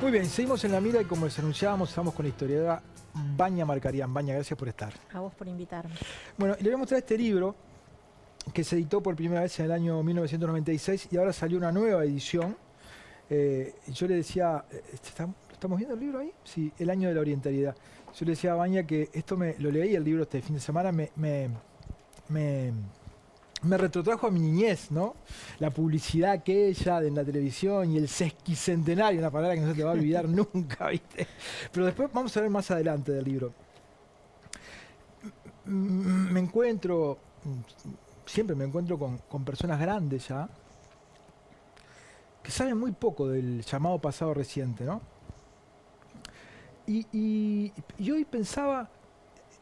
Muy bien, seguimos en la mira y como les anunciábamos, estamos con la historiadora Vania Marcarián. Vania, gracias por estar. A vos por invitarme. Bueno, le voy a mostrar este libro que se editó por primera vez en el año 1996 y ahora salió una nueva edición. Yo le decía, ¿estamos viendo el libro ahí? Sí, El año de la orientalidad. Yo le decía a Vania que esto lo leí el libro este fin de semana, me retrotrajo a mi niñez, ¿no? La publicidad aquella de la televisión y el sesquicentenario, una palabra que no se te va a olvidar nunca, ¿viste? Pero después vamos a ver más adelante del libro. Siempre me encuentro con personas grandes ya, que saben muy poco del llamado pasado reciente, ¿no? Y hoy pensaba,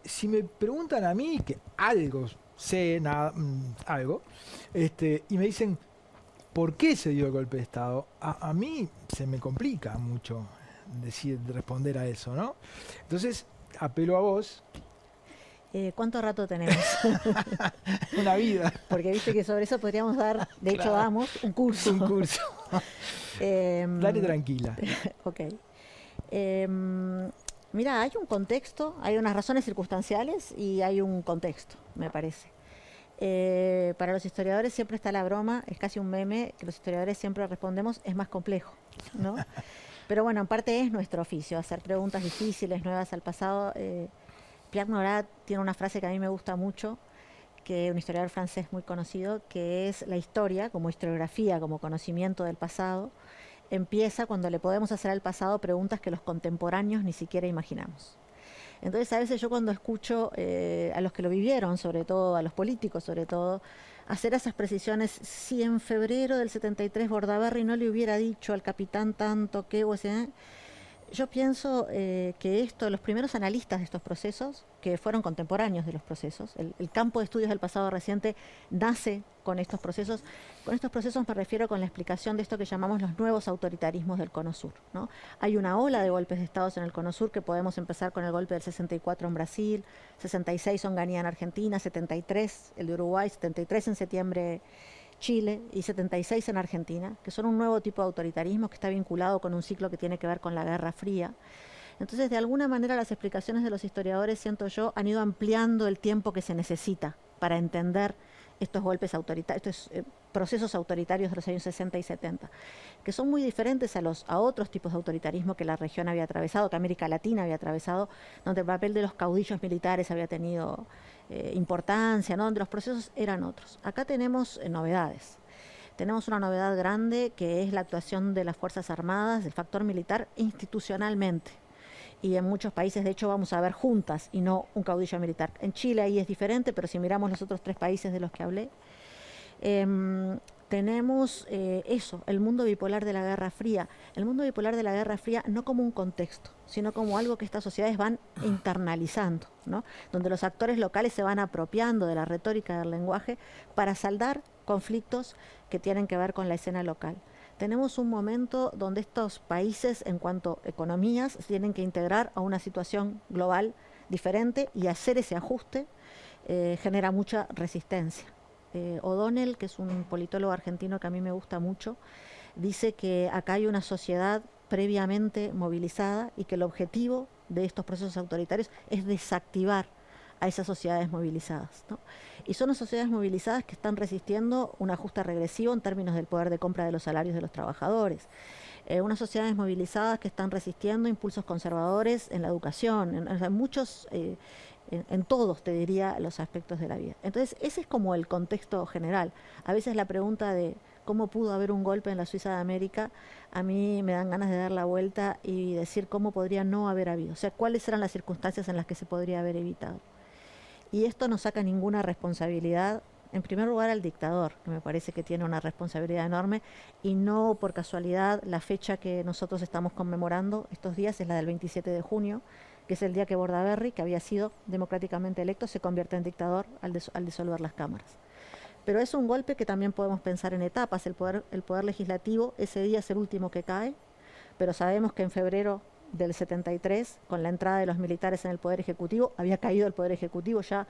si me preguntan a mí, que algo sé, algo, y me dicen, ¿por qué se dio el golpe de Estado? A mí se me complica mucho responder a eso, ¿no? Entonces, apelo a vos. ¿Cuánto rato tenemos? Una vida. Porque viste que sobre eso podríamos dar, de hecho damos un curso. Un curso. Dale tranquila. Ok. Mira, hay un contexto, hay unas razones circunstanciales y hay un contexto, me parece. Para los historiadores siempre está la broma, es casi un meme, que los historiadores siempre respondemos, es más complejo, ¿no? Pero bueno, en parte es nuestro oficio, hacer preguntas difíciles, nuevas al pasado. Pierre Nora tiene una frase que a mí me gusta mucho, que un historiador francés muy conocido, que es la historia, como historiografía, como conocimiento del pasado, empieza cuando le podemos hacer al pasado preguntas que los contemporáneos ni siquiera imaginamos. Entonces a veces yo cuando escucho a los que lo vivieron, sobre todo, a los políticos sobre todo, hacer esas precisiones, si en febrero del 73 Bordaberry no le hubiera dicho al capitán tanto que... yo pienso que los primeros analistas de estos procesos, que fueron contemporáneos de los procesos, el campo de estudios del pasado reciente nace con estos procesos. Con estos procesos me refiero con la explicación de esto que llamamos los nuevos autoritarismos del Cono Sur, ¿no? Hay una ola de golpes de Estado en el Cono Sur, que podemos empezar con el golpe del 64 en Brasil, 66 Onganía en Argentina, 73 el de Uruguay, 73 en septiembre Chile y 76 en Argentina, que son un nuevo tipo de autoritarismo que está vinculado con un ciclo que tiene que ver con la Guerra Fría. Entonces, de alguna manera, las explicaciones de los historiadores, siento yo, han ido ampliando el tiempo que se necesita para entender estos golpes autoritarios, estos procesos autoritarios de los años 60 y 70, que son muy diferentes a otros tipos de autoritarismo que la región había atravesado, que América Latina había atravesado, donde el papel de los caudillos militares había tenido importancia, ¿no? Donde los procesos eran otros. Acá tenemos novedades. Tenemos una novedad grande que es la actuación de las Fuerzas Armadas, del factor militar institucionalmente. Y en muchos países, de hecho, vamos a ver juntas y no un caudillo militar. En Chile ahí es diferente, pero si miramos los otros 3 países de los que hablé, tenemos el mundo bipolar de la Guerra Fría. El mundo bipolar de la Guerra Fría no como un contexto, sino como algo que estas sociedades van internalizando, ¿no? Donde los actores locales se van apropiando de la retórica del lenguaje para saldar conflictos que tienen que ver con la escena local. Tenemos un momento donde estos países, en cuanto a economías, tienen que integrar a una situación global diferente y hacer ese ajuste genera mucha resistencia. O'Donnell, que es un politólogo argentino que a mí me gusta mucho, dice que acá hay una sociedad previamente movilizada y que el objetivo de estos procesos autoritarios es desactivar a esas sociedades movilizadas, ¿no? Y son las sociedades movilizadas que están resistiendo un ajuste regresivo en términos del poder de compra de los salarios de los trabajadores. Unas sociedades movilizadas que están resistiendo impulsos conservadores en la educación, en todos, te diría, los aspectos de la vida. Entonces, ese es como el contexto general. A veces la pregunta de cómo pudo haber un golpe en la Suiza de América, a mí me dan ganas de dar la vuelta y decir cómo podría no haber habido. O sea, cuáles eran las circunstancias en las que se podría haber evitado. Y esto no saca ninguna responsabilidad, en primer lugar, al dictador, que me parece que tiene una responsabilidad enorme, y no por casualidad la fecha que nosotros estamos conmemorando estos días es la del 27 de junio, que es el día que Bordaberry, que había sido democráticamente electo, se convierte en dictador al disolver las cámaras. Pero es un golpe que también podemos pensar en etapas. El poder legislativo ese día es el último que cae, pero sabemos que en febrero del 73, con la entrada de los militares en el Poder Ejecutivo, había caído el Poder Ejecutivo, ya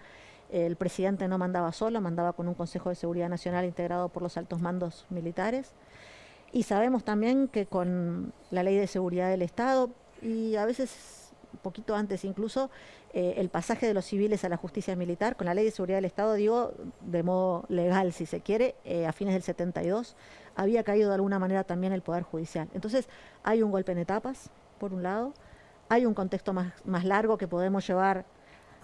el presidente no mandaba solo, mandaba con un Consejo de Seguridad Nacional integrado por los altos mandos militares. Y sabemos también que con la Ley de Seguridad del Estado, y a veces un poquito antes incluso, el pasaje de los civiles a la justicia militar, con la Ley de Seguridad del Estado, digo, de modo legal, si se quiere, a fines del 72, había caído de alguna manera también el Poder Judicial. Entonces, hay un golpe en etapas, por un lado, hay un contexto más largo que podemos llevar,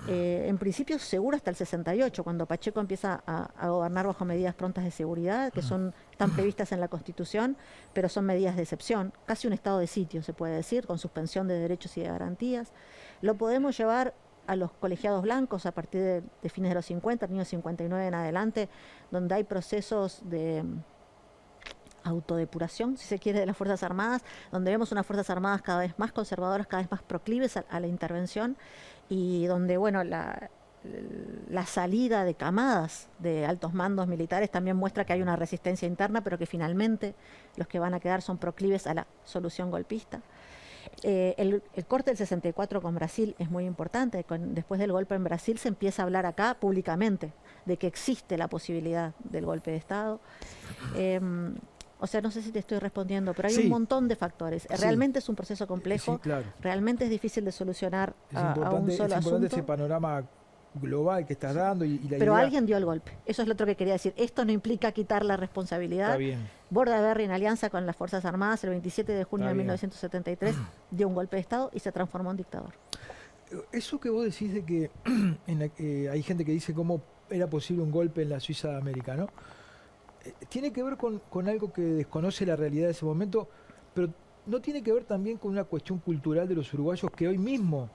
en principio seguro hasta el 68, cuando Pacheco empieza a gobernar bajo medidas prontas de seguridad, que están previstas en la Constitución, pero son medidas de excepción, casi un estado de sitio, se puede decir, con suspensión de derechos y de garantías. Lo podemos llevar a los colegiados blancos a partir de fines de los 50, años 59 en adelante, donde hay procesos de autodepuración, si se quiere, de las Fuerzas Armadas, donde vemos unas Fuerzas Armadas cada vez más conservadoras, cada vez más proclives a la intervención, y donde, bueno, la salida de camadas de altos mandos militares también muestra que hay una resistencia interna, pero que finalmente los que van a quedar son proclives a la solución golpista. El corte del 64 con Brasil es muy importante. Después del golpe en Brasil se empieza a hablar acá públicamente de que existe la posibilidad del golpe de Estado. O sea, no sé si te estoy respondiendo, pero hay un montón de factores. Realmente es un proceso complejo, claro. Realmente es difícil de solucionar a un solo asunto. Es importante ese panorama global que estás dando. Pero alguien dio el golpe. Eso es lo otro que quería decir. Esto no implica quitar la responsabilidad. Está bien. Bordaberry, en alianza con las Fuerzas Armadas, el 27 de junio de 1973, dio un golpe de Estado y se transformó en dictador. Eso que vos decís de que hay gente que dice cómo era posible un golpe en la Suiza de América, ¿no? Tiene que ver con algo que desconoce la realidad de ese momento, pero no tiene que ver también con una cuestión cultural de los uruguayos que hoy mismo,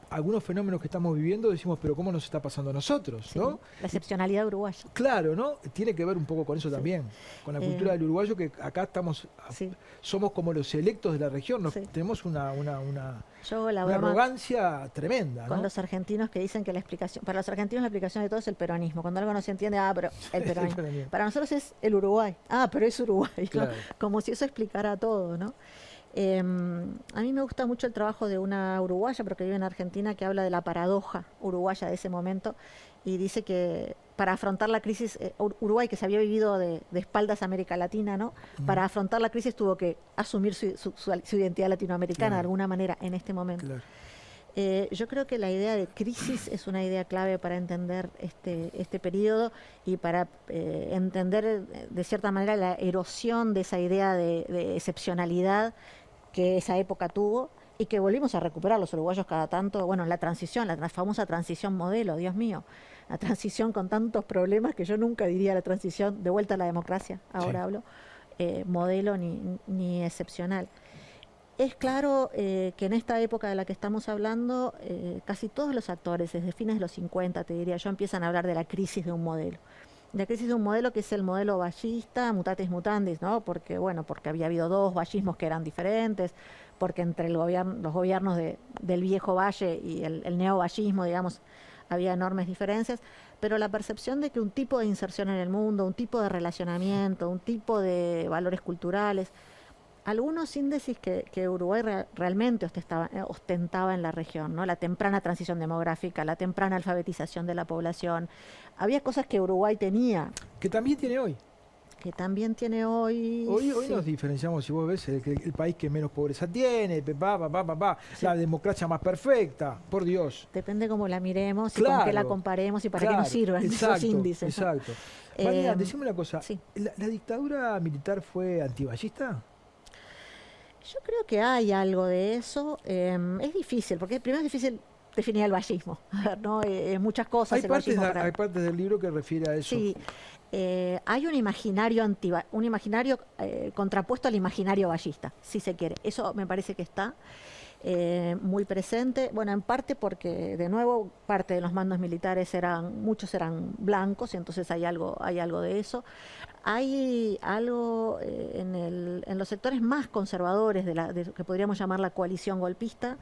algunos fenómenos que estamos viviendo, decimos, pero ¿cómo nos está pasando a nosotros? Sí, ¿no? La excepcionalidad uruguaya. Claro, ¿no? Tiene que ver un poco con eso también, con la cultura del uruguayo, que acá estamos, somos como los selectos de la región, tenemos una arrogancia tremenda, con ¿no? los argentinos que dicen que para los argentinos la explicación de todo es el peronismo. Cuando algo no se entiende, pero el peronismo. Para nosotros es el Uruguay. Pero es Uruguay, claro. ¿No? Como si eso explicara todo, ¿no? A mí me gusta mucho el trabajo de una uruguaya, pero que vive en Argentina, que habla de la paradoja uruguaya de ese momento y dice que para afrontar la crisis, Uruguay, que se había vivido de espaldas a América Latina, ¿no? Para afrontar la crisis tuvo que asumir su identidad latinoamericana de alguna manera en este momento. Yo creo que la idea de crisis es una idea clave para entender este periodo y para entender de cierta manera la erosión de esa idea de excepcionalidad que esa época tuvo y que volvimos a recuperar los uruguayos cada tanto. Bueno, la transición, la famosa transición modelo, Dios mío, la transición con tantos problemas que yo nunca diría la transición de vuelta a la democracia, ahora hablo, modelo ni excepcional. Es claro que en esta época de la que estamos hablando, casi todos los actores, desde fines de los 50, te diría yo, empiezan a hablar de la crisis de un modelo. La crisis de un modelo que es el modelo vallista, mutatis mutandis, ¿no? Porque había habido dos vallismos que eran diferentes, porque entre los gobiernos del viejo valle y el neovallismo, digamos, había enormes diferencias, pero la percepción de que un tipo de inserción en el mundo, un tipo de relacionamiento, un tipo de valores culturales, algunos índices que Uruguay realmente ostentaba en la región, ¿no? La temprana transición demográfica, la temprana alfabetización de la población. Había cosas que Uruguay tenía. Que también tiene hoy. Que también tiene hoy. Hoy nos diferenciamos, si vos ves, el país que menos pobreza tiene, la democracia más perfecta, por Dios. Depende cómo la miremos y con qué la comparemos y para qué nos sirvan esos índices. Exacto. María, decime una cosa, ¿la dictadura militar fue antiballista? Yo creo que hay algo de eso. Es difícil, porque primero es difícil definir el vallismo, ¿no? Muchas cosas. Hay partes del libro que refiere a eso. Sí, hay un imaginario contrapuesto al imaginario vallista, si se quiere. Eso me parece que está muy presente. Bueno, en parte porque, de nuevo, parte de los mandos militares muchos eran blancos, y entonces hay algo de eso. Hay algo en los sectores más conservadores de que podríamos llamar la coalición golpista,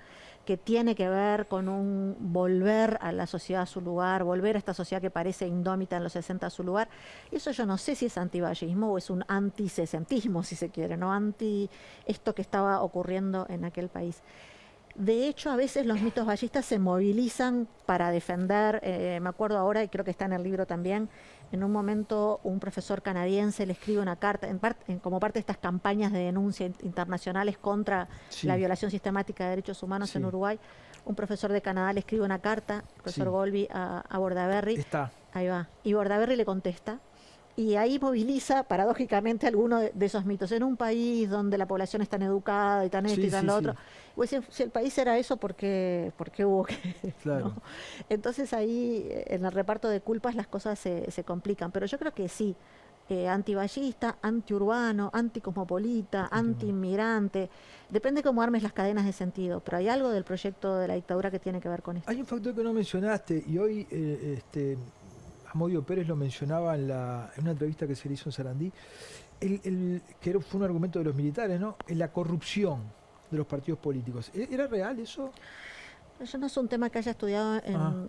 que tiene que ver con un volver a la sociedad a su lugar, volver a esta sociedad que parece indómita en los 60 a su lugar. Y eso yo no sé si es antivallismo o es un antisesentismo, si se quiere, ¿no? Anti esto que estaba ocurriendo en aquel país. De hecho, a veces los mitos vallistas se movilizan para defender, me acuerdo ahora, y creo que está en el libro también, En un momento un profesor canadiense le escribe una carta, como parte de estas campañas de denuncia internacionales contra la violación sistemática de derechos humanos en Uruguay. Un profesor de Canadá le escribe una carta, el profesor Golby, a Bordaberry. Ahí va. Y Bordaberry le contesta. Y ahí moviliza, paradójicamente, algunos de esos mitos. En un país donde la población es tan educada y tan esto y tan lo otro. Pues, si el país era eso, ¿por qué hubo que...? Claro. ¿no? Entonces ahí, en el reparto de culpas, las cosas se complican. Pero yo creo que sí, antiballista, antiurbano, anticosmopolita, antiinmigrante. Depende cómo armes las cadenas de sentido. Pero hay algo del proyecto de la dictadura que tiene que ver con esto. Hay un factor que no mencionaste, y hoy... Amodio Pérez lo mencionaba en una entrevista que se le hizo en Sarandí, que fue un argumento de los militares, ¿no? En la corrupción de los partidos políticos. ¿Era real eso? Eso no es un tema que haya estudiado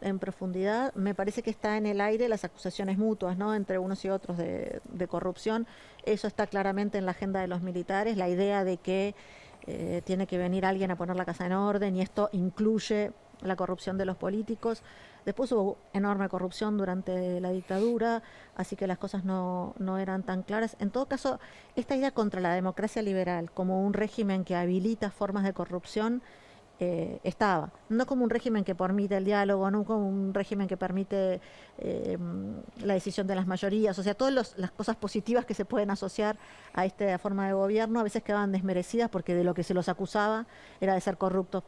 en profundidad. Me parece que está en el aire las acusaciones mutuas, ¿no?, entre unos y otros de corrupción. Eso está claramente en la agenda de los militares, la idea de que tiene que venir alguien a poner la casa en orden, y esto incluye la corrupción de los políticos. Después hubo enorme corrupción durante la dictadura, así que las cosas no eran tan claras. En todo caso, esta idea contra la democracia liberal como un régimen que habilita formas de corrupción estaba. No como un régimen que permite el diálogo, no como un régimen que permite la decisión de las mayorías. O sea, todas las cosas positivas que se pueden asociar a esta forma de gobierno a veces quedaban desmerecidas porque de lo que se los acusaba era de ser corruptos,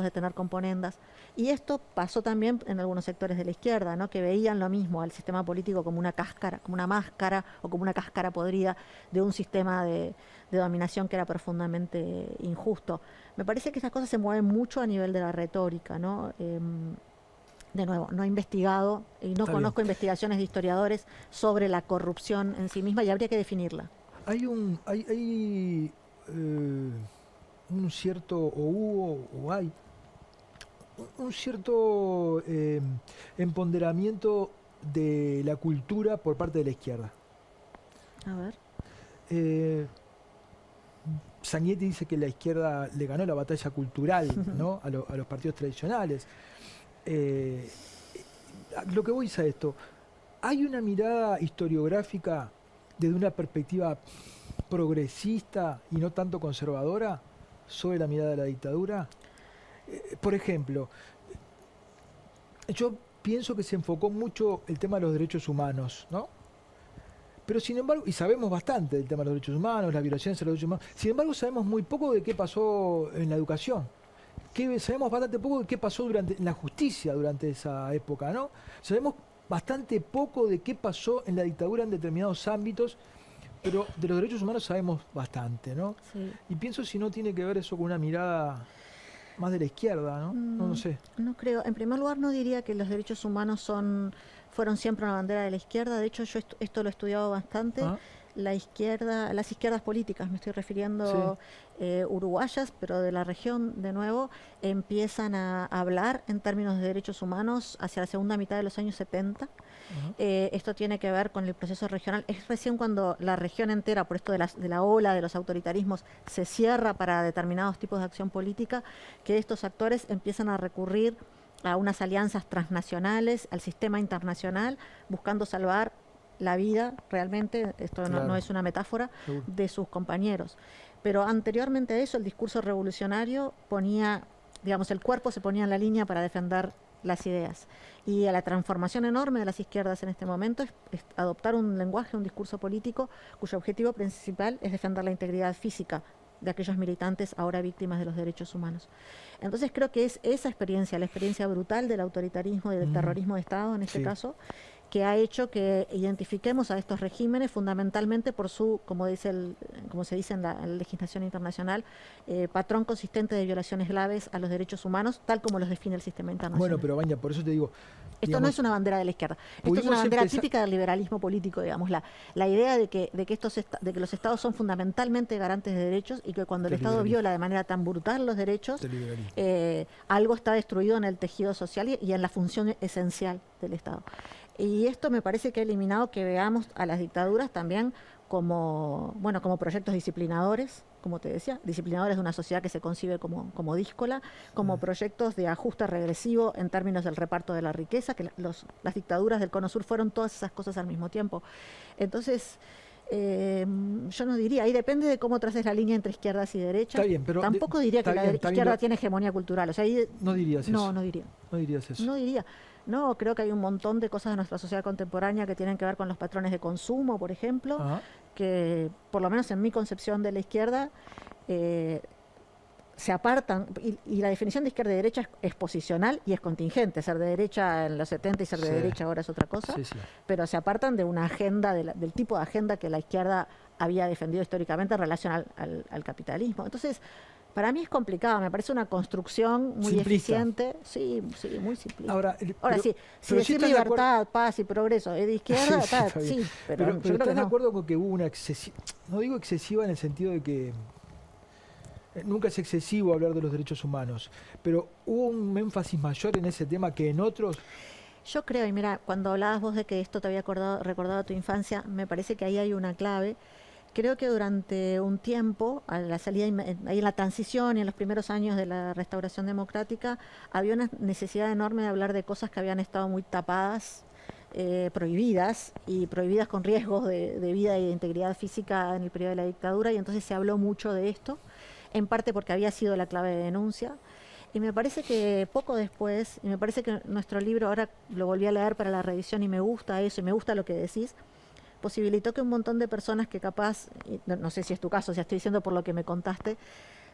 de tener componendas. Y esto pasó también en algunos sectores de la izquierda, ¿no?, que veían lo mismo al sistema político como una cáscara, como una máscara o como una cáscara podrida de un sistema de dominación que era profundamente injusto. Me parece que esas cosas se mueven mucho a nivel de la retórica, ¿no? De nuevo, no he investigado y no conozco investigaciones de historiadores sobre la corrupción en sí misma, y habría que definirla. Hay un cierto, hay un cierto empoderamiento de la cultura por parte de la izquierda. A ver. Sanguinetti dice que la izquierda le ganó la batalla cultural, ¿no?, a los partidos tradicionales. Lo que voy es a esto. ¿Hay una mirada historiográfica desde una perspectiva progresista y no tanto conservadora sobre la mirada de la dictadura? Por ejemplo, yo pienso que se enfocó mucho el tema de los derechos humanos, ¿no? Pero sin embargo, y sabemos bastante del tema de los derechos humanos, las violaciones a los derechos humanos, sin embargo sabemos muy poco de qué pasó en la educación. Sabemos bastante poco de qué pasó en la justicia durante esa época, ¿no? Sabemos bastante poco de qué pasó en la dictadura en determinados ámbitos, pero de los derechos humanos sabemos bastante, ¿no? Sí. Y pienso si no tiene que ver eso con una mirada más de la izquierda, ¿no? No sé. No creo. En primer lugar, no diría que los derechos humanos fueron siempre una bandera de la izquierda. De hecho, yo esto lo he estudiado bastante. La izquierda, las izquierdas políticas, me estoy refiriendo, uruguayas, pero de la región, de nuevo, empiezan a hablar en términos de derechos humanos hacia la segunda mitad de los años 70. Esto tiene que ver con el proceso regional. Es recién cuando la región entera, por esto de la ola de los autoritarismos, se cierra para determinados tipos de acción política, que estos actores empiezan a recurrir a unas alianzas transnacionales, al sistema internacional, buscando salvar la vida, realmente, esto no es una metáfora, de sus compañeros. Pero anteriormente a eso, el discurso revolucionario ponía, digamos, el cuerpo se ponía en la línea para defender las ideas. Y a la transformación enorme de las izquierdas en este momento es adoptar un lenguaje, un discurso político cuyo objetivo principal es defender la integridad física de aquellos militantes ahora víctimas de los derechos humanos. Entonces creo que es esa experiencia, la experiencia brutal del autoritarismo y del terrorismo de Estado en este caso, que ha hecho que identifiquemos a estos regímenes fundamentalmente por su, como se dice en la legislación internacional, patrón consistente de violaciones graves a los derechos humanos, tal como los define el sistema internacional. Bueno, pero Vania, por eso te digo... Esto no es una bandera de la izquierda, esto es una bandera típica del liberalismo político, digamos, la idea de que los estados son fundamentalmente garantes de derechos y que cuando el Estado viola de manera tan brutal los derechos, algo está destruido en el tejido social y en la función esencial del Estado. Y esto me parece que ha eliminado que veamos a las dictaduras también como proyectos disciplinadores, como te decía, disciplinadores de una sociedad que se concibe como díscola, como proyectos de ajuste regresivo en términos del reparto de la riqueza, que las dictaduras del Cono Sur fueron todas esas cosas al mismo tiempo. Entonces, yo no diría, ahí depende de cómo traces la línea entre izquierdas y derechas. Está bien, pero tampoco diría que la izquierda tiene hegemonía cultural. O sea, ahí, no dirías eso. No diría. No dirías eso. No diría. No, creo que hay un montón de cosas de nuestra sociedad contemporánea que tienen que ver con los patrones de consumo, por ejemplo, que por lo menos en mi concepción de la izquierda se apartan, y la definición de izquierda y derecha es posicional y es contingente. Ser de derecha en los 70 y ser de derecha ahora es otra cosa, pero se apartan de una agenda, del tipo de agenda que la izquierda había defendido históricamente en relación al capitalismo. Entonces, para mí es complicado, me parece una construcción muy eficiente. Sí, muy simplista. Ahora sí, si decir libertad, paz y progreso es de izquierda, sí, pero yo creo ¿estás que de acuerdo con que hubo una excesiva, no digo excesiva en el sentido de que nunca es excesivo hablar de los derechos humanos, pero hubo un énfasis mayor en ese tema que en otros? Yo creo, y mira, cuando hablabas vos de que esto te había recordado tu infancia, me parece que ahí hay una clave. Creo que durante un tiempo, a la salida, ahí en la transición y en los primeros años de la restauración democrática, había una necesidad enorme de hablar de cosas que habían estado muy tapadas, prohibidas, y prohibidas con riesgos de vida y de integridad física en el periodo de la dictadura, y entonces se habló mucho de esto, en parte porque había sido la clave de denuncia. Y me parece que poco después, y me parece que nuestro libro, ahora lo volví a leer para la revisión y me gusta eso, y me gusta lo que decís, posibilitó que un montón de personas que capaz, no sé si es tu caso, si estoy diciendo por lo que me contaste,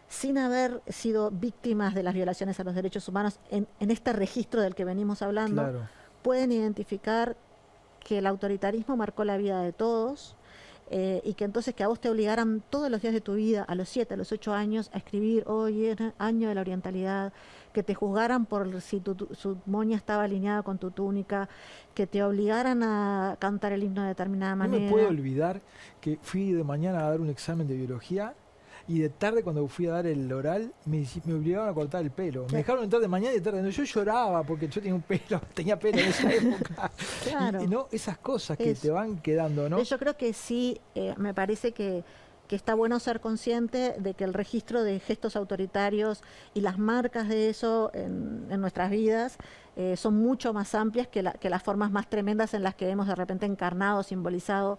sin haber sido víctimas de las violaciones a los derechos humanos en este registro del que venimos hablando, pueden identificar que el autoritarismo marcó la vida de todos, y que entonces que a vos te obligaran todos los días de tu vida, a los 7, a los 8 años, a escribir hoy es año de la orientalidad, que te juzgaran por si su moña estaba alineada con tu túnica, que te obligaran a cantar el himno de determinada manera. No me puedo olvidar que fui de mañana a dar un examen de biología y de tarde, cuando fui a dar el oral, me obligaron a cortar el pelo. Me dejaron entrar de mañana y de tarde. Yo lloraba porque yo tenía pelo en esa época. Y no, esas cosas que te van quedando, ¿no? Yo creo que sí, me parece que está bueno ser consciente de que el registro de gestos autoritarios y las marcas de eso en nuestras vidas son mucho más amplias que las formas más tremendas en las que hemos de repente encarnado, simbolizado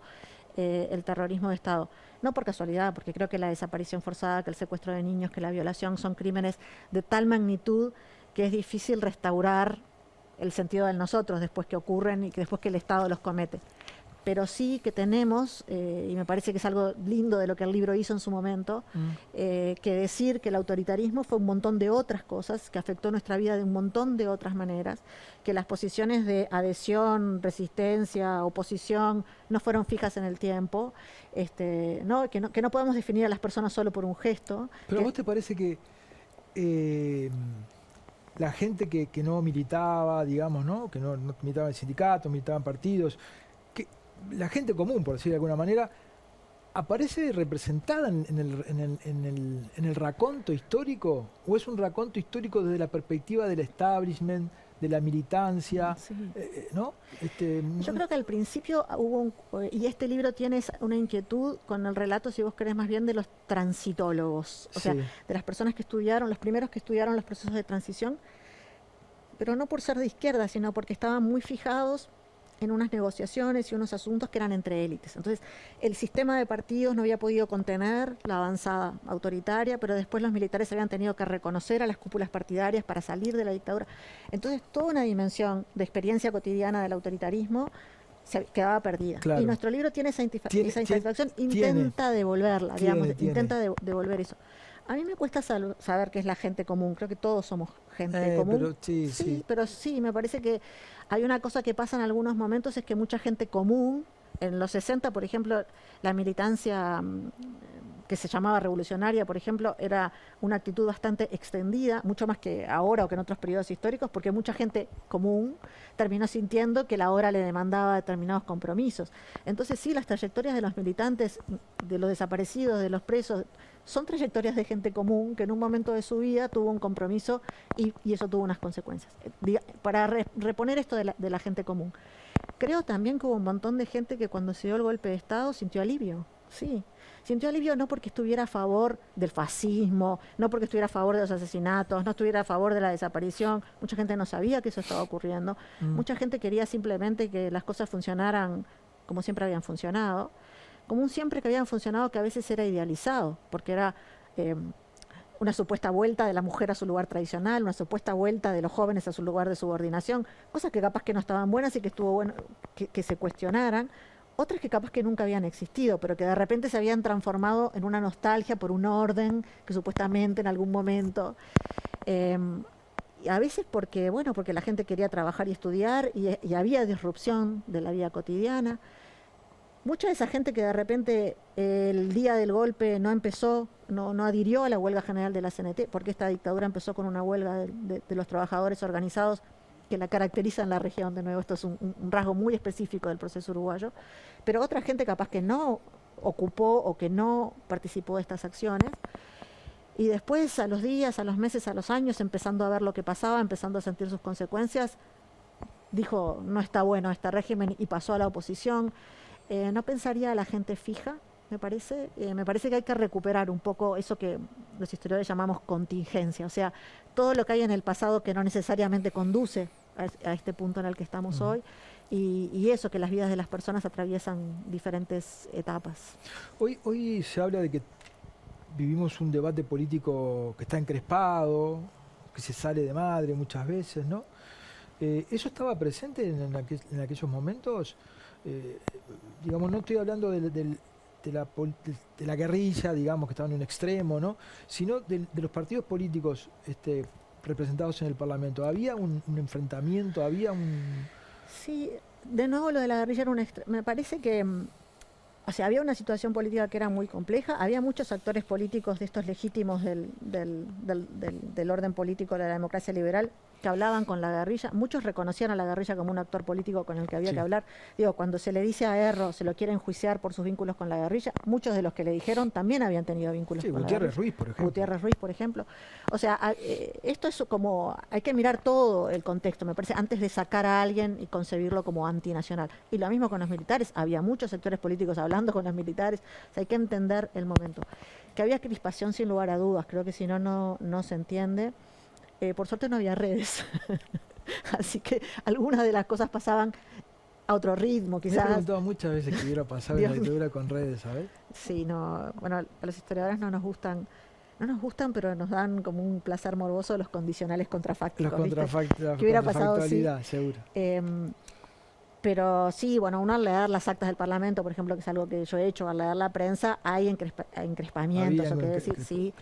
el terrorismo de Estado. No por casualidad, porque creo que la desaparición forzada, que el secuestro de niños, que la violación son crímenes de tal magnitud que es difícil restaurar el sentido del nosotros después que ocurren y que después que el Estado los comete. Pero sí que tenemos, y me parece que es algo lindo de lo que el libro hizo en su momento, que decir que el autoritarismo fue un montón de otras cosas, que afectó nuestra vida de un montón de otras maneras, que las posiciones de adhesión, resistencia, oposición no fueron fijas en el tiempo, que no podemos definir a las personas solo por un gesto. Pero ¿a vos te parece que la gente que no militaba, digamos, ¿no? Que no militaba en sindicatos, militaba en partidos, la gente común, por decir de alguna manera, aparece representada en el raconto histórico, o es un raconto histórico desde la perspectiva del establishment, de la militancia, ¿no? Yo creo que al principio hubo y este libro tiene una inquietud con el relato, si vos querés, más bien de los transitólogos, o sea, de las personas que estudiaron, los primeros que estudiaron los procesos de transición, pero no por ser de izquierda, sino porque estaban muy fijados en unas negociaciones y unos asuntos que eran entre élites. Entonces, el sistema de partidos no había podido contener la avanzada autoritaria, pero después los militares habían tenido que reconocer a las cúpulas partidarias para salir de la dictadura. Entonces, toda una dimensión de experiencia cotidiana del autoritarismo se quedaba perdida. Y nuestro libro tiene esa insatisfacción, intenta devolverla, intenta devolver eso. A mí me cuesta saber qué es la gente común. Creo que todos somos gente común. Pero sí, me parece que hay una cosa que pasa en algunos momentos, es que mucha gente común, en los 60, por ejemplo, la militancia que se llamaba revolucionaria, por ejemplo, era una actitud bastante extendida, mucho más que ahora o que en otros periodos históricos, porque mucha gente común terminó sintiendo que la hora le demandaba determinados compromisos. Entonces sí, las trayectorias de los militantes, de los desaparecidos, de los presos, son trayectorias de gente común que en un momento de su vida tuvo un compromiso y eso tuvo unas consecuencias. Para reponer esto de la gente común. Creo también que hubo un montón de gente que cuando se dio el golpe de Estado sintió alivio, sí. Sintió alivio no porque estuviera a favor del fascismo, no porque estuviera a favor de los asesinatos, no estuviera a favor de la desaparición. Mucha gente no sabía que eso estaba ocurriendo. Mucha gente quería simplemente que las cosas funcionaran como siempre habían funcionado, como un siempre que habían funcionado que a veces era idealizado, porque era una supuesta vuelta de la mujer a su lugar tradicional, una supuesta vuelta de los jóvenes a su lugar de subordinación, cosas que capaz que no estaban buenas y que estuvo bueno que se cuestionaran, otras que capaz que nunca habían existido, pero que de repente se habían transformado en una nostalgia por un orden que supuestamente en algún momento, y a veces porque la gente quería trabajar y estudiar y había disrupción de la vida cotidiana. Mucha de esa gente que de repente el día del golpe no empezó, no adhirió a la huelga general de la CNT, porque esta dictadura empezó con una huelga de los trabajadores organizados que la caracteriza en la región. De nuevo, esto es un rasgo muy específico del proceso uruguayo, pero otra gente capaz que no ocupó o que no participó de estas acciones, y después a los días, a los meses, a los años, empezando a ver lo que pasaba, empezando a sentir sus consecuencias, dijo, no está bueno este régimen, y pasó a la oposición. No pensaría a la gente fija, me parece que hay que recuperar un poco eso que los historiadores llamamos contingencia, o sea, todo lo que hay en el pasado que no necesariamente conduce a este punto en el que estamos hoy, y eso, que las vidas de las personas atraviesan diferentes etapas. Hoy se habla de que vivimos un debate político que está encrespado, que se sale de madre muchas veces, ¿no? ¿Eso estaba presente en aquellos momentos? Digamos, no estoy hablando de la guerrilla, digamos, que estaba en un extremo, ¿no? Sino de los partidos políticos representados en el Parlamento. ¿Había un enfrentamiento? ¿Había un...? Sí, de nuevo lo de la guerrilla era me parece que... O sea, había una situación política que era muy compleja, había muchos actores políticos de estos legítimos del orden político de la democracia liberal que hablaban con la guerrilla, muchos reconocían a la guerrilla como un actor político con el que había que hablar. Digo, cuando se le dice a Erro, se lo quiere enjuiciar por sus vínculos con la guerrilla, muchos de los que le dijeron también habían tenido vínculos con la guerrilla. Gutiérrez Ruiz, por ejemplo. O sea, esto es como, hay que mirar todo el contexto, me parece, antes de sacar a alguien y concebirlo como antinacional. Y lo mismo con los militares, había muchos sectores políticos hablando con los militares, o sea, hay que entender el momento. Que había crispación sin lugar a dudas, creo que si no se entiende. Por suerte no había redes, así que algunas de las cosas pasaban a otro ritmo, quizás. Me he preguntado muchas veces qué hubiera pasado en la dictadura con redes, ¿sabes? Sí, bueno, a los historiadores no nos gustan, pero nos dan como un placer morboso los condicionales contrafácticos. ¿Qué hubiera pasado? Sí. Seguro. Pero sí, bueno, uno al leer las actas del Parlamento, por ejemplo, que es algo que yo he hecho, al leer la prensa, hay encrespamientos, o que decir, sí.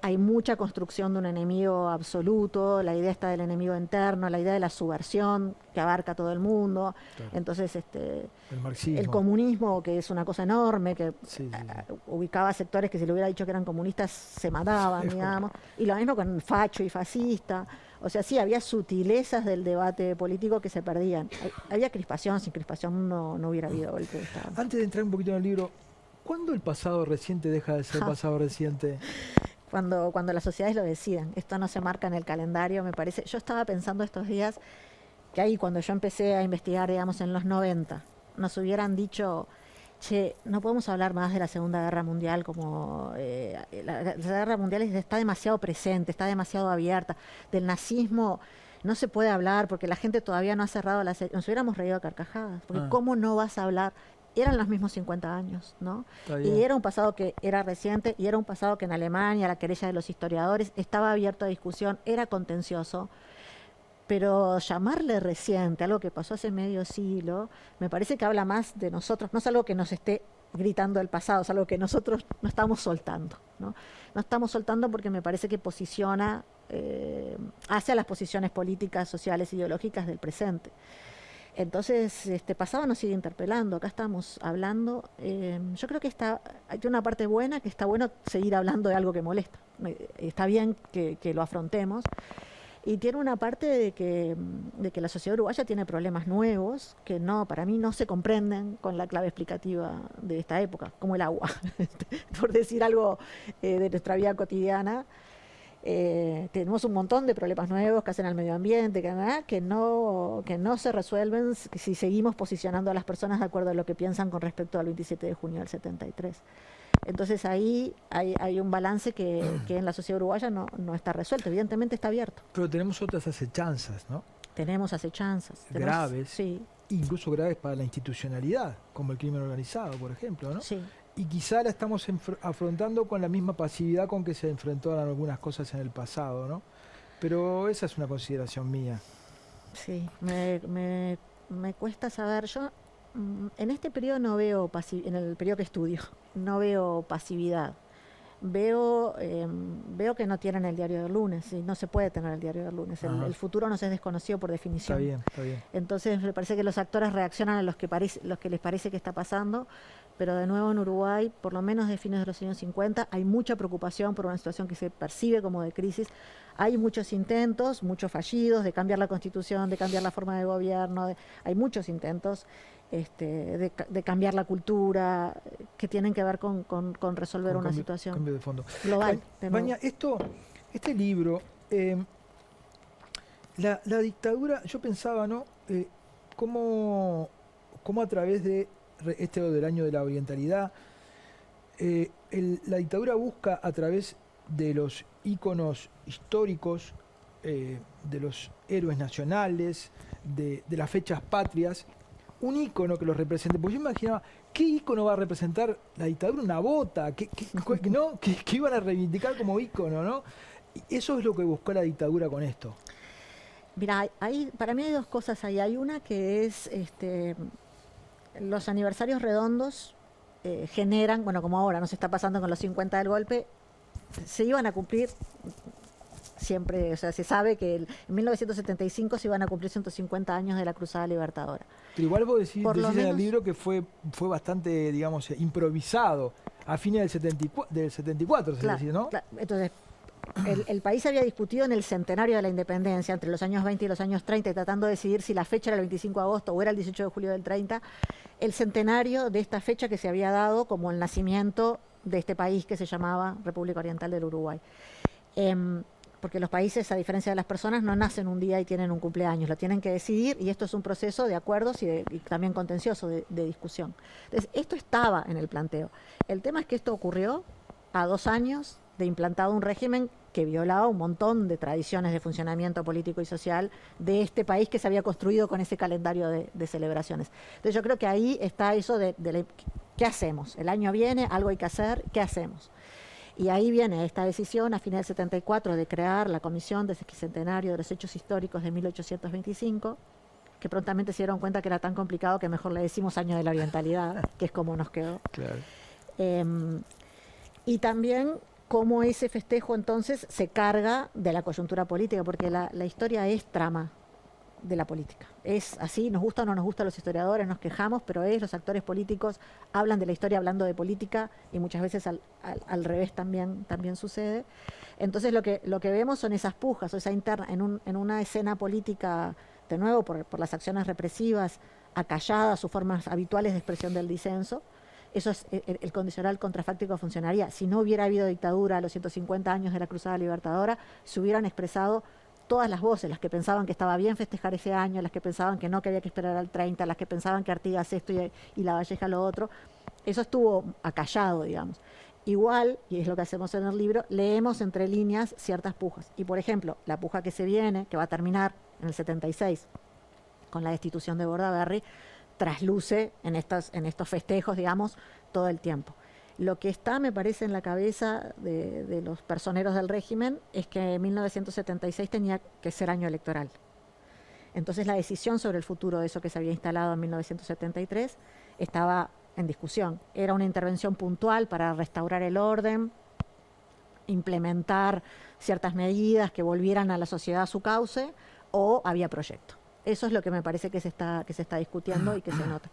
Hay mucha construcción de un enemigo absoluto, la idea está del enemigo interno, la idea de la subversión que abarca a todo el mundo. Claro. Entonces, el marxismo, el comunismo, que es una cosa enorme, que ubicaba sectores que si le hubiera dicho que eran comunistas se mataban, digamos. Y lo mismo con facho y fascista. O sea, sí, había sutilezas del debate político que se perdían. Había crispación, sin crispación no hubiera habido golpe de Estado. Antes de entrar un poquito en el libro, ¿cuándo el pasado reciente deja de ser pasado reciente? Cuando las sociedades lo decidan. Esto no se marca en el calendario, me parece. Yo estaba pensando estos días que ahí cuando yo empecé a investigar, digamos, en los 90, nos hubieran dicho... Che, no podemos hablar más de la Segunda Guerra Mundial como la Guerra Mundial está demasiado presente, está demasiado abierta. Del nazismo no se puede hablar porque la gente todavía no ha cerrado las... Nos hubiéramos reído a carcajadas, porque ¿cómo no vas a hablar? Eran los mismos 50 años, ¿no? Y era un pasado que era reciente, y era un pasado que en Alemania, la querella de los historiadores, estaba abierto a discusión, era contencioso. Pero llamarle reciente, algo que pasó hace medio siglo, me parece que habla más de nosotros, no es algo que nos esté gritando el pasado, es algo que nosotros no estamos soltando, ¿no? No estamos soltando porque me parece que posiciona hacia las posiciones políticas, sociales, ideológicas del presente. Entonces, este pasado nos sigue interpelando, acá estamos hablando, yo creo que hay una parte buena, que está bueno seguir hablando de algo que molesta, está bien que lo afrontemos. Y tiene una parte de que la sociedad uruguaya tiene problemas nuevos que no, para mí no se comprenden con la clave explicativa de esta época, como el agua, por decir algo de nuestra vida cotidiana. Tenemos un montón de problemas nuevos que hacen al medio ambiente, que no se resuelven si seguimos posicionando a las personas de acuerdo a lo que piensan con respecto al 27 de junio del 73. Entonces ahí hay un balance que en la sociedad uruguaya no está resuelto, evidentemente está abierto. Pero tenemos otras acechanzas, ¿no? Tenemos acechanzas. Graves, sí. Incluso graves para la institucionalidad, como el crimen organizado, por ejemplo, ¿no? Sí. Y quizá la estamos afrontando con la misma pasividad con que se enfrentaron algunas cosas en el pasado, ¿no? Pero esa es una consideración mía. Sí, me cuesta saber. Yo en este periodo no veo en el periodo que estudio, no veo pasividad. Veo que no tienen el diario del lunes, y no se puede tener el diario del lunes. El futuro nos es desconocido por definición. Está bien. Entonces me parece que los actores reaccionan a los que les parece que está pasando, pero de nuevo en Uruguay, por lo menos de fines de los años 50, hay mucha preocupación por una situación que se percibe como de crisis. Hay muchos intentos, muchos fallidos, de cambiar la Constitución, de cambiar la forma de gobierno, hay muchos intentos de cambiar la cultura, que tienen que ver con resolver una situación cambio de fondo. global. Baña, este libro, la dictadura, yo pensaba, ¿no? Cómo a través de del año de la orientalidad, la dictadura busca a través de los íconos históricos, de los héroes nacionales, de las fechas patrias, un ícono que los represente. Porque yo imaginaba, ¿qué ícono va a representar la dictadura? Una bota, que iban a reivindicar como ícono, ¿no? Y eso es lo que buscó la dictadura con esto. Mira, para mí hay dos cosas ahí. Hay una que es los aniversarios redondos generan, bueno, como ahora nos está pasando con los 50 del golpe, se iban a cumplir siempre, o sea, se sabe que en 1975 se iban a cumplir 150 años de la Cruzada Libertadora. Pero igual vos decís menos, en el libro que fue bastante, digamos, improvisado a fines del 74, claro, decir, ¿no? Claro. Entonces, el país había discutido en el centenario de la independencia, entre los años 20 y los años 30, tratando de decidir si la fecha era el 25 de agosto o era el 18 de julio del 30, el centenario de esta fecha que se había dado como el nacimiento de este país que se llamaba República Oriental del Uruguay. Porque los países, a diferencia de las personas, no nacen un día y tienen un cumpleaños, lo tienen que decidir, y esto es un proceso de acuerdos y también contencioso de discusión. Entonces, esto estaba en el planteo. El tema es que esto ocurrió a 2 años de implantado un régimen que violaba un montón de tradiciones de funcionamiento político y social de este país que se había construido con ese calendario de celebraciones. Entonces yo creo que ahí está eso ¿qué hacemos? El año viene, algo hay que hacer, ¿qué hacemos? Y ahí viene esta decisión a fines del 74 de crear la Comisión de Sesquicentenario de los Hechos Históricos de 1825, que prontamente se dieron cuenta que era tan complicado que mejor le decimos Año de la Orientalidad, que es como nos quedó. Claro. Y también cómo ese festejo entonces se carga de la coyuntura política, porque la historia es trama de la política. Es así, nos gusta o no nos gusta a los historiadores, nos quejamos, pero los actores políticos hablan de la historia hablando de política, y muchas veces al revés también sucede. Entonces lo que vemos son esas pujas, o esa interna, en una escena política, de nuevo por las acciones represivas, acalladas, sus formas habituales de expresión del disenso. Eso es el condicional contrafáctico funcionaría. Si no hubiera habido dictadura a los 150 años de la Cruzada Libertadora, se hubieran expresado todas las voces, las que pensaban que estaba bien festejar ese año, las que pensaban que no, que había que esperar al 30, las que pensaban que Artigas esto y La Valleja lo otro. Eso estuvo acallado, digamos. Igual, y es lo que hacemos en el libro, leemos entre líneas ciertas pujas. Y por ejemplo, la puja que se viene, que va a terminar en el 76, con la destitución de Bordaberry, trasluce en estos festejos, digamos, todo el tiempo. Lo que está, me parece, en la cabeza de los personeros del régimen es que 1976 tenía que ser año electoral. Entonces la decisión sobre el futuro de eso que se había instalado en 1973 estaba en discusión. Era una intervención puntual para restaurar el orden, implementar ciertas medidas que volvieran a la sociedad a su cauce, o había proyecto. Eso es lo que me parece que se está discutiendo y que se nota.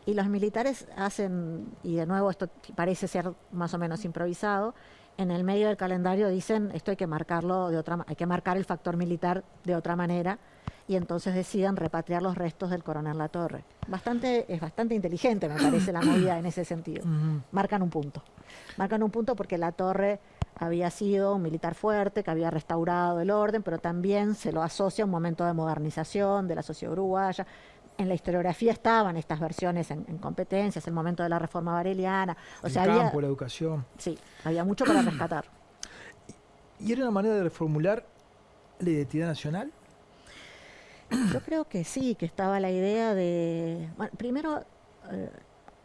Y los militares hacen, y de nuevo esto parece ser más o menos improvisado, en el medio del calendario dicen esto hay que marcarlo hay que marcar el factor militar de otra manera, y entonces deciden repatriar los restos del coronel Latorre. Es bastante inteligente, me parece, la movida en ese sentido. Marcan un punto porque Latorre había sido un militar fuerte, que había restaurado el orden, pero también se lo asocia a un momento de modernización de la sociedad uruguaya. En la historiografía estaban estas versiones en competencias, el momento de la reforma vareliana. El campo, la educación. Sí, había mucho para rescatar. ¿Y era una manera de reformular la identidad nacional? Yo creo que sí, que estaba la idea de... Bueno, primero,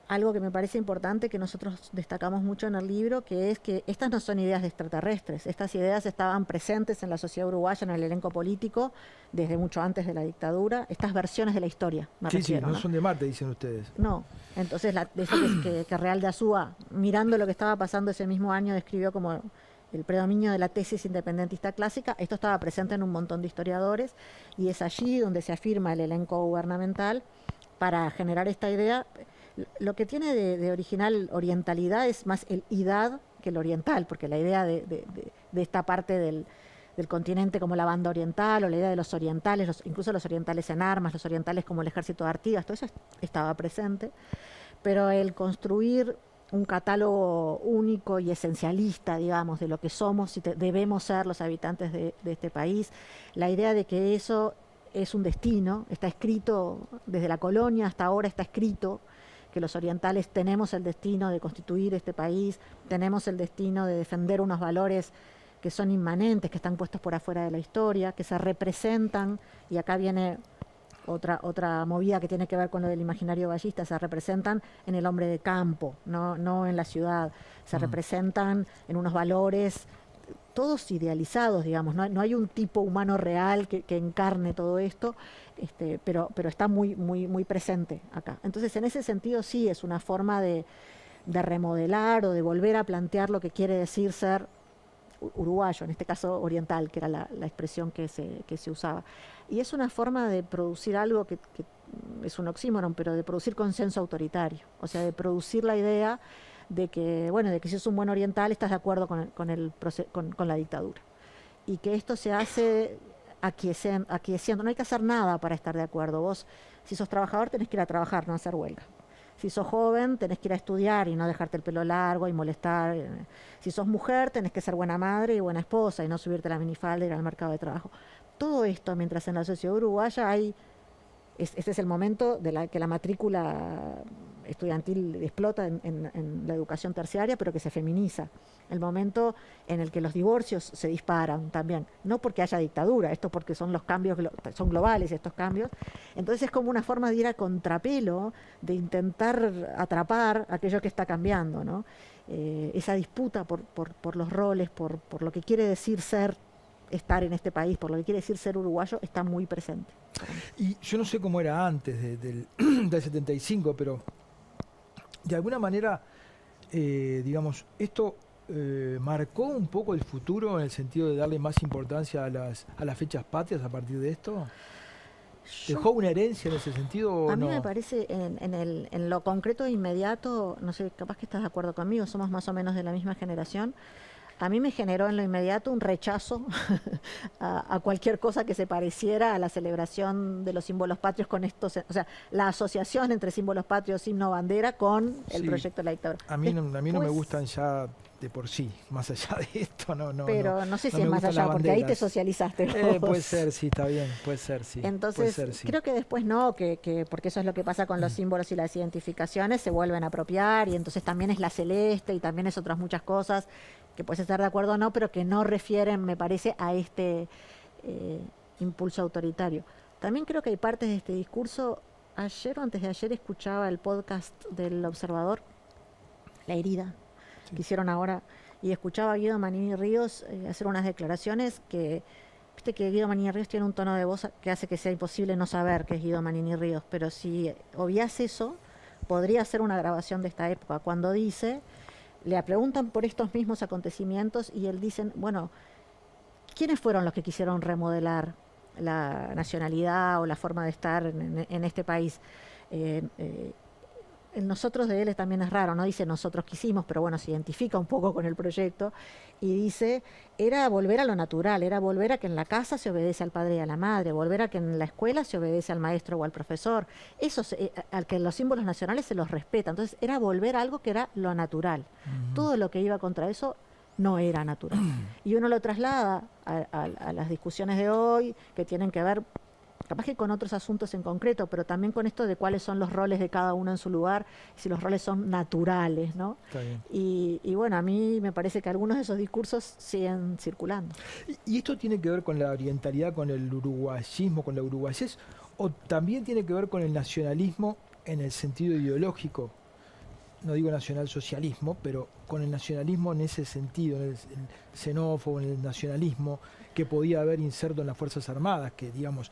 algo que me parece importante que nosotros destacamos mucho en el libro, que es que estas no son ideas de extraterrestres, estas ideas estaban presentes en la sociedad uruguaya, en el elenco político, desde mucho antes de la dictadura, estas versiones de la historia, me refiero, no son de Marte, dicen ustedes. No, entonces eso que Real de Azúa, mirando lo que estaba pasando ese mismo año, describió como el predominio de la tesis independentista clásica. Esto estaba presente en un montón de historiadores, y es allí donde se afirma el elenco gubernamental para generar esta idea. Lo que tiene de original orientalidad es más el idad que el oriental, porque la idea de esta parte del continente como la banda oriental, o la idea de los orientales, incluso los orientales en armas, los orientales como el ejército de Artigas, todo eso estaba presente, pero el construir un catálogo único y esencialista, digamos, de lo que somos y debemos ser los habitantes de este país, la idea de que eso es un destino, está escrito desde la colonia hasta ahora, está escrito que los orientales tenemos el destino de constituir este país, tenemos el destino de defender unos valores que son inmanentes, que están puestos por afuera de la historia, que se representan, y acá viene otra movida que tiene que ver con lo del imaginario ballista, se representan en el hombre de campo, no en la ciudad, se representan en unos valores todos idealizados, digamos, no hay un tipo humano real que encarne todo esto, pero está muy presente acá. Entonces, en ese sentido sí es una forma de remodelar o de volver a plantear lo que quiere decir ser uruguayo, en este caso oriental, que era la expresión que se usaba. Y es una forma de producir algo que es un oxímoron, pero de producir consenso autoritario, o sea, de producir la idea de que si es un buen oriental estás de acuerdo con la dictadura, y que esto se hace aquiesciendo, no hay que hacer nada para estar de acuerdo. Vos, si sos trabajador, tenés que ir a trabajar, no a hacer huelga. Si sos joven, tenés que ir a estudiar y no dejarte el pelo largo y molestar. Si sos mujer, tenés que ser buena madre y buena esposa y no subirte la minifalda y ir al mercado de trabajo. Todo esto, mientras en la sociedad uruguaya este es el momento de que la matrícula estudiantil explota en la educación terciaria, pero que se feminiza. El momento en el que los divorcios se disparan también, no porque haya dictadura, esto porque son los cambios, son globales estos cambios. Entonces es como una forma de ir a contrapelo, de intentar atrapar aquello que está cambiando, ¿no? Esa disputa por los roles, por lo que quiere decir estar en este país, por lo que quiere decir ser uruguayo, está muy presente. Y yo no sé cómo era antes del 75, pero de alguna manera, digamos, esto marcó un poco el futuro en el sentido de darle más importancia a las fechas patrias a partir de esto. ¿Dejó una herencia en ese sentido o no? A mí me parece, en lo concreto e inmediato, no sé, capaz que estás de acuerdo conmigo, somos más o menos de la misma generación. A mí me generó en lo inmediato un rechazo a cualquier cosa que se pareciera a la celebración de los símbolos patrios con estos, o sea, la asociación entre símbolos patrios, himno, bandera con el proyecto de la dictadura. A mí no me gustan ya de por sí, más allá de esto, no. Pero no sé si es más allá, porque ahí te socializaste vos. Puede ser, sí, está bien, puede ser, sí. Entonces, creo que después no, porque eso es lo que pasa con los símbolos y las identificaciones, se vuelven a apropiar, y entonces también es la celeste y también es otras muchas cosas que puedes estar de acuerdo o no, pero que no refieren, me parece, a este impulso autoritario. También creo que hay partes de este discurso. Ayer o antes de ayer escuchaba el podcast del Observador, La Herida, que hicieron ahora, y escuchaba a Guido Manini Ríos hacer unas declaraciones que, viste que Guido Manini Ríos tiene un tono de voz que hace que sea imposible no saber que es Guido Manini Ríos, pero si obvias eso, podría ser una grabación de esta época, cuando le preguntan por estos mismos acontecimientos y él dice, bueno, ¿quiénes fueron los que quisieron remodelar la nacionalidad o la forma de estar en este país? el nosotros de él también es raro, no dice nosotros quisimos, pero bueno, se identifica un poco con el proyecto y dice, era volver a lo natural, era volver a que en la casa se obedece al padre y a la madre, volver a que en la escuela se obedece al maestro o al profesor, eso al que los símbolos nacionales se los respeta, entonces era volver a algo que era lo natural. Todo lo que iba contra eso no era natural. Y uno lo traslada a las discusiones de hoy, que tienen que ver capaz que con otros asuntos en concreto, pero también con esto de cuáles son los roles de cada uno en su lugar, si los roles son naturales, ¿no? Está bien. Y bueno, a mí me parece que algunos de esos discursos siguen circulando. ¿Y esto tiene que ver con la orientalidad, con el uruguayismo, con la uruguayés, o también tiene que ver con el nacionalismo en el sentido ideológico? No digo nacionalsocialismo, pero con el nacionalismo en ese sentido, en el xenófobo, en el nacionalismo que podía haber inserto en las Fuerzas Armadas, que digamos,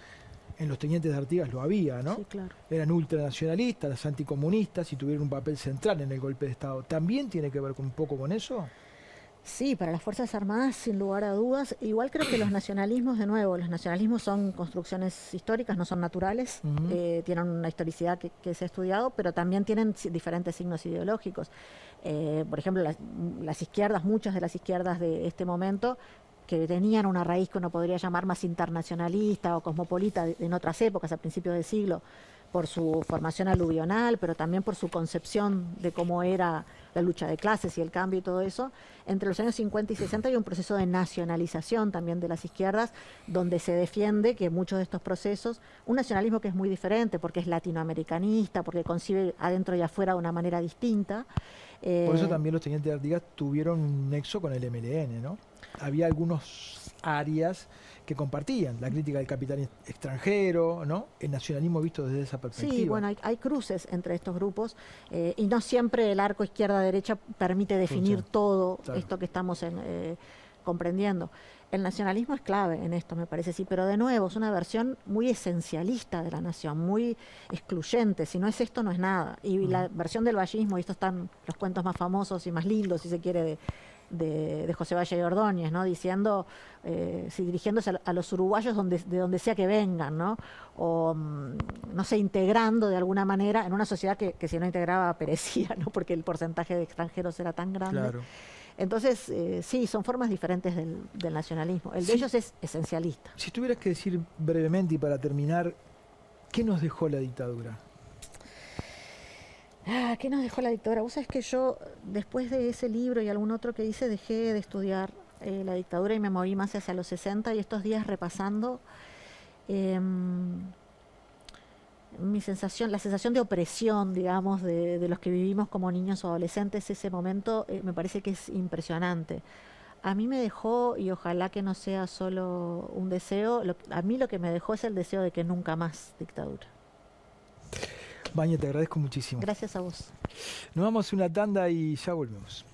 en los tenientes de Artigas lo había, ¿no? Sí, claro. Eran ultranacionalistas, anticomunistas y tuvieron un papel central en el golpe de Estado. ¿También tiene que ver un poco con eso? Sí, para las Fuerzas Armadas, sin lugar a dudas. Igual creo que los nacionalismos, de nuevo, los nacionalismos son construcciones históricas, no son naturales, tienen una historicidad que se ha estudiado, pero también tienen diferentes signos ideológicos. Por ejemplo, las izquierdas, muchas de las izquierdas de este momento, que tenían una raíz que uno podría llamar más internacionalista o cosmopolita en otras épocas, a principios del siglo, por su formación aluvional, pero también por su concepción de cómo era la lucha de clases y el cambio y todo eso. Entre los años 50 y 60 hay un proceso de nacionalización también de las izquierdas, donde se defiende que muchos de estos procesos, un nacionalismo que es muy diferente, porque es latinoamericanista, porque concibe adentro y afuera de una manera distinta. Por eso también los tenientes de Artigas tuvieron un nexo con el MLN, ¿no? Había algunas áreas que compartían, la crítica del capital extranjero, ¿no? El nacionalismo visto desde esa perspectiva. Sí, bueno, hay cruces entre estos grupos y no siempre el arco izquierda-derecha permite definir todo esto que estamos comprendiendo. El nacionalismo es clave en esto, me parece, sí, pero de nuevo es una versión muy esencialista de la nación, muy excluyente. Si no es esto, no es nada. Y la versión del vallismo, y estos están los cuentos más famosos y más lindos, si se quiere, de José Valle y Ordóñez, ¿no? Diciendo, dirigiéndose a los uruguayos de donde sea que vengan, ¿no? O, no sé, integrando de alguna manera en una sociedad que si no integraba perecía, ¿no? Porque el porcentaje de extranjeros era tan grande. Claro. Entonces, sí, son formas diferentes del nacionalismo. El de ellos es esencialista. Si tuvieras que decir brevemente y para terminar, ¿qué nos dejó la dictadura? ¿Qué nos dejó la dictadura? Vos sabés que yo, después de ese libro y algún otro que hice, dejé de estudiar la dictadura y me moví más hacia los 60 y estos días repasando mi sensación, la sensación de opresión, digamos, de los que vivimos como niños o adolescentes, ese momento me parece que es impresionante. A mí me dejó, y ojalá que no sea solo un deseo, a mí lo que me dejó es el deseo de que nunca más dictadura. Vania, te agradezco muchísimo. Gracias a vos. Nos vamos a una tanda y ya volvemos.